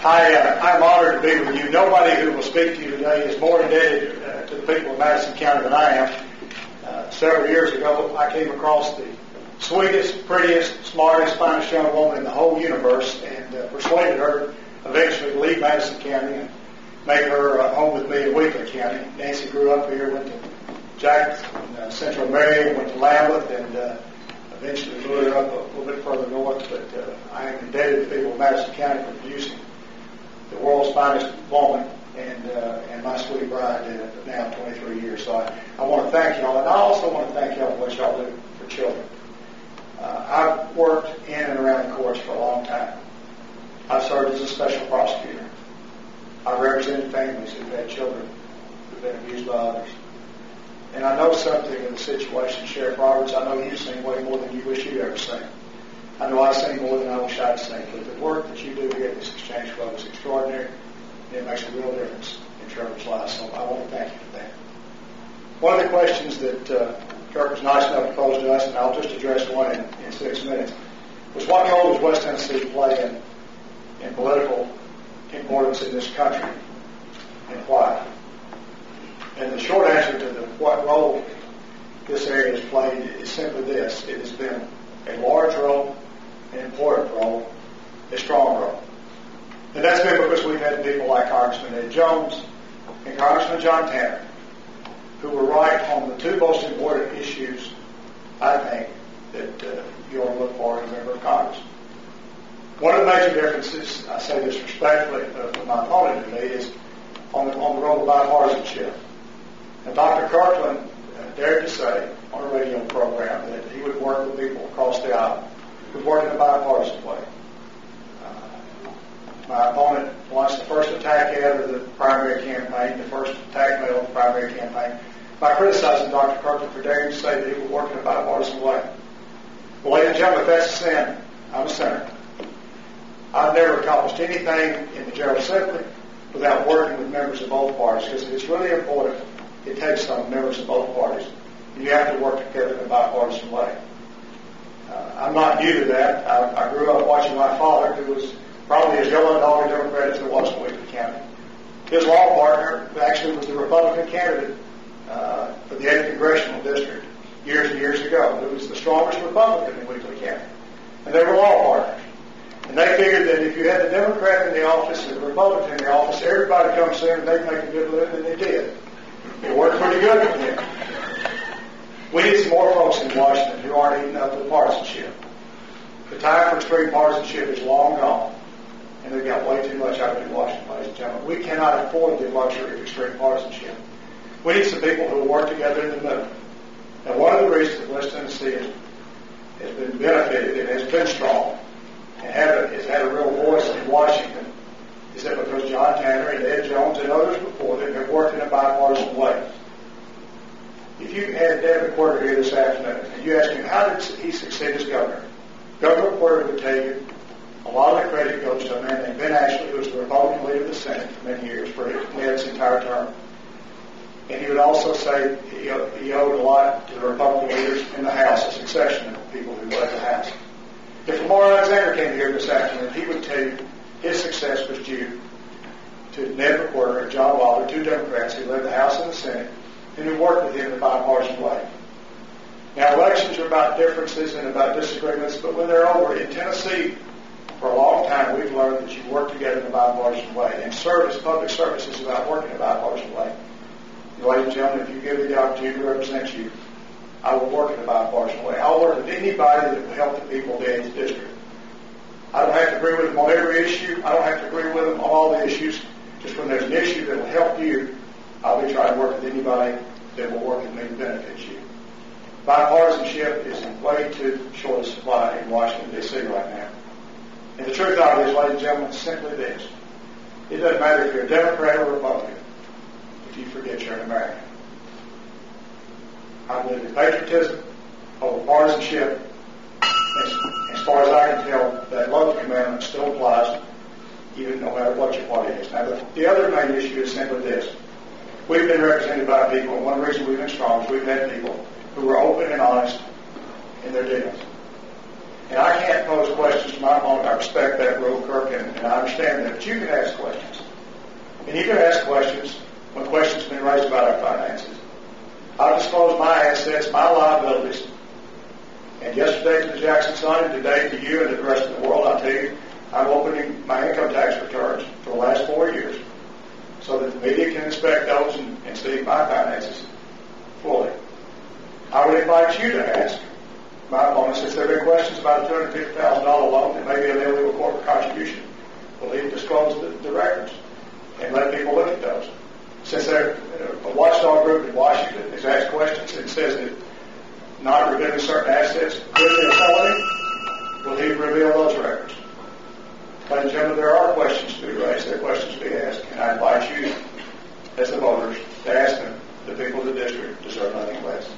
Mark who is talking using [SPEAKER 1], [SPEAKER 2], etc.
[SPEAKER 1] I'm honored to be with you. Nobody who will speak to you today is more indebted to the people of Madison County than I am. Several years ago, I came across the sweetest, prettiest, smartest, finest young woman in the whole universe and persuaded her eventually to leave Madison County and make her home with me in Wheatley County. Nancy grew up here, went to Jackson, Central Marion, went to Lambeth, and eventually moved up a little bit further north. But I am indebted to the people of Madison County for producing the world's finest woman and my sweet bride now 23 years. So I want to thank y'all, and I also want to thank y'all for what y'all do for children. I've worked in and around the courts for a long time. I've served as a special prosecutor. I've represented families who've had children who've been abused by others. And I know something of the situation, Sheriff Roberts. I know you've seen way more than you wish you'd ever seen. I know I've seen more than I wish I'd seen. But the work that you do here at this Xchange Club is extraordinary, and it makes a real difference in children's lives. So I want to thank you for that. One of the questions that Kirk was nice enough to pose to us, and I'll just address one in 6 minutes, was what role does West Tennessee play in political importance in this country, and why? And the short answer to what role this area has played is simply this. It has been a large role, an important role, a strong role. And that's been because we've had people like Congressman Ed Jones and Congressman John Tanner, who were right on the two most important issues, I think, that you ought to look for in a member of Congress. One of the major differences, I say this respectfully from my opponent to me, is on the role of bipartisanship. And Dr. Kirkland dared to say on a radio program that he would work with people across the aisle, would work in a bipartisan way. My opponent launched the first attack ad of the primary campaign, the first attack mail of the primary campaign, by criticizing Dr. Kirkland for daring to say that he would work in a bipartisan way. Well, ladies and gentlemen, if that's a sin, I'm a sinner. I've never accomplished anything in the General Assembly without working with members of both parties, because if it's really important, it takes some members of both parties. And you have to work together in a bipartisan way. I'm not new to that. I grew up watching my father, who was probably as yellow and dog a Democrat as there was in Wheatley County. His law partner actually was the Republican candidate for the 8th Congressional District years and years ago. It was the strongest Republican in Wheatley County. And they were law partners. And they figured that if you had the Democrat in the office and the Republican in the office, everybody would come see them and they'd make a good living, and they did. It worked pretty good for them. We need some more folks in Washington who aren't eating up with partisanship. The time for extreme partisanship is long gone, and they've got way too much out of it in Washington, ladies and gentlemen. We cannot afford the luxury of extreme partisanship. We need some people who will work together in the middle. And one of the reasons that West Tennessee has been benefited and has been strong and has had a real voice in Washington is that because John Tanner and Ed Jones and others before them have worked in a bipartisan way. If you had David Porter here this afternoon and you ask him how did he succeed as governor, Governor Porter would tell you a lot of the credit goes to a man named Ben Ashley, who was the Republican leader of the Senate for many years, for his entire term. And he would also say he owed a lot to the Republican leaders in the House, a succession of people who led the House. If Lamar Alexander came here this afternoon, he would tell you his success was due to Ned McWhorter and John Wilder, two Democrats who led the House and the Senate, and who worked with him in a bipartisan way. Now, elections are about differences and about disagreements, but when they're over, in Tennessee, for a long time, we've learned that you work together in a bipartisan way. And service, public service, is about working in a bipartisan way. Ladies and gentlemen, if you give me the opportunity to represent you, I will work in a bipartisan way. I'll work with anybody that will help the people of the 8th District. I don't have to agree with them on every issue. I don't have to agree with them on all the issues. Just when there's an issue that will help you, I'll be trying to work with anybody that will work with me to benefit you. Bipartisanship is in way too short a supply in Washington, D.C. right now. And the truth of it is, ladies and gentlemen, it's simply this. It doesn't matter if you're a Democrat or a Republican if you forget you're an American. I believe in patriotism over partisanship. As far as I can tell, that love commandment still applies, even no matter what your party is. Now, the other main issue is simply this. We've been represented by people, and one reason we've been strong is we've had people who were open and honest in their dealings. And I can't pose questions to my opponent. I respect that rule, Kirk, and I understand that. But you can ask questions. And you can ask questions when questions have been raised about our finances. I've disclosed my assets, my liabilities. And yesterday to the Jackson Sun, and today to you and to the rest of the world, I tell you, I'm opening my income tax returns for the last 4 years so that the media can inspect those and see my finances fully. I would invite you to ask my opponent, since there have been questions about a $250,000 loan that may be an illegal corporate contribution, will he disclose the records and let people look at those? Since a watchdog group in Washington has asked questions and says that not revealing certain assets could be a felony, will he reveal those records? Ladies and gentlemen, there are questions to be raised, there are questions to be asked, and I invite you, as the voters, to ask them. The people of the district deserve nothing less.